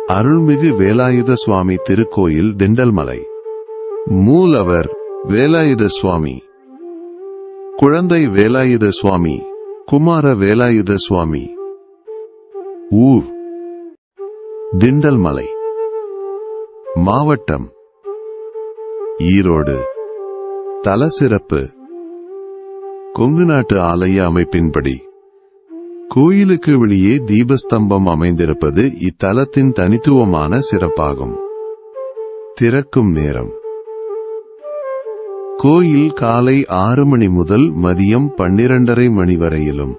அருள்மிகு வேலாயுத சுவாமி திருக்கோயில் திண்டல்மலை. மூலவர் வேலாயுத சுவாமி, குழந்தை வேலாயுத சுவாமி, குமார வேலாயுத சுவாமி. ஊர் திண்டல்மலை. மாவட்டம் ஈரோடு. தல சிறப்பு. கொங்கு நாட்டு ஆலய அமைப்பின்படி கோயிலுக்கு வெளியே தீபஸ்தம்பம் அமைந்திருப்பது இத்தலத்தின் தனித்துவமான சிறப்பாகும். திறக்கும் நேரம் கோயில் காலை 6 மணி முதல் மதியம் 12:30 மணி வரையிலும்,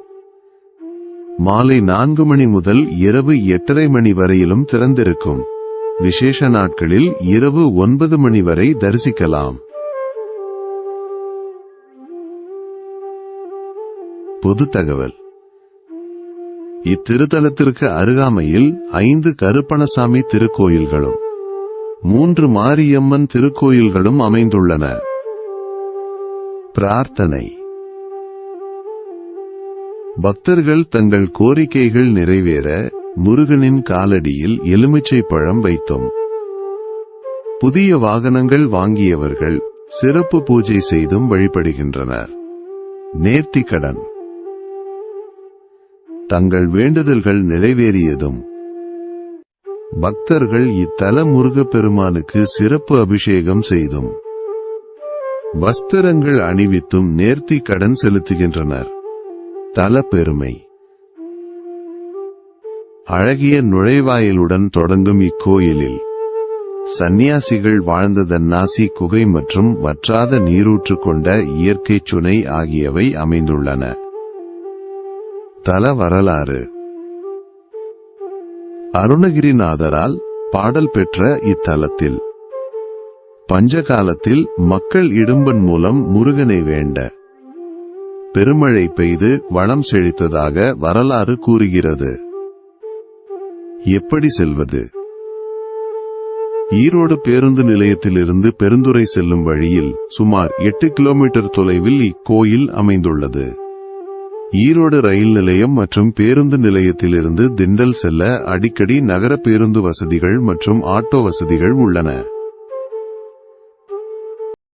மாலை 4 மணி முதல் இரவு 8:30 மணி வரையிலும் திறந்திருக்கும். விசேஷ நாட்களில் இரவு 9 மணி வரை தரிசிக்கலாம். பொது தகவல். இத்திருத்தலத்திற்கு அருகாமையில் 5 கருப்பணசாமி திருக்கோயில்களும் 3 மாரியம்மன் திருக்கோயில்களும் அமைந்துள்ளன. பிரார்த்தனை. பக்தர்கள் தங்கள் கோரிக்கைகள் நிறைவேற முருகனின் காலடியில் எலுமிச்சை பழம் வைத்தும், புதிய வாகனங்கள் வாங்கியவர்கள் சிறப்பு பூஜை செய்தும் வழிபடுகின்றனர். நேர்த்திக்கடன். தங்கள் வேண்டுதல்கள் நிறைவேறியதும் பக்தர்கள் இத்தல முருகப்பெருமானுக்கு சிறப்பு அபிஷேகம் செய்தும் வஸ்திரங்கள் அணிவித்தும் நேர்த்தி கடன் செலுத்துகின்றனர். தல பெருமை. அழகிய நுழைவாயிலுடன் தொடங்கும் இக்கோயிலில் சந்நியாசிகள் வாழ்ந்த தன்னாசி குகை மற்றும் வற்றாத நீரூற்று கொண்ட இயற்கை சுனை ஆகியவை அமைந்துள்ளன. தல வரலாறு. அருணகிரிநாதரால் பாடல் பெற்ற இத்தலத்தில் பஞ்சகாலத்தில் மக்கள் இடும்பன் மூலம் முருகனை வேண்ட பெருமழை பெய்து வளம் செழித்ததாக வரலாறு கூறுகிறது. எப்படி செல்வது? ஈரோடு பேருந்து நிலையத்திலிருந்து பெருந்துறை செல்லும் வழியில் சுமார் 8 கிலோமீட்டர் தொலைவில் இக்கோயில் அமைந்துள்ளது. ஈரோடு ரயில் நிலையம் மற்றும் பேருந்து நிலையத்திலிருந்து திண்டல் செல்ல அடிக்கடி நகர பேருந்து வசதிகள் மற்றும் ஆட்டோ வசதிகள் உள்ளன.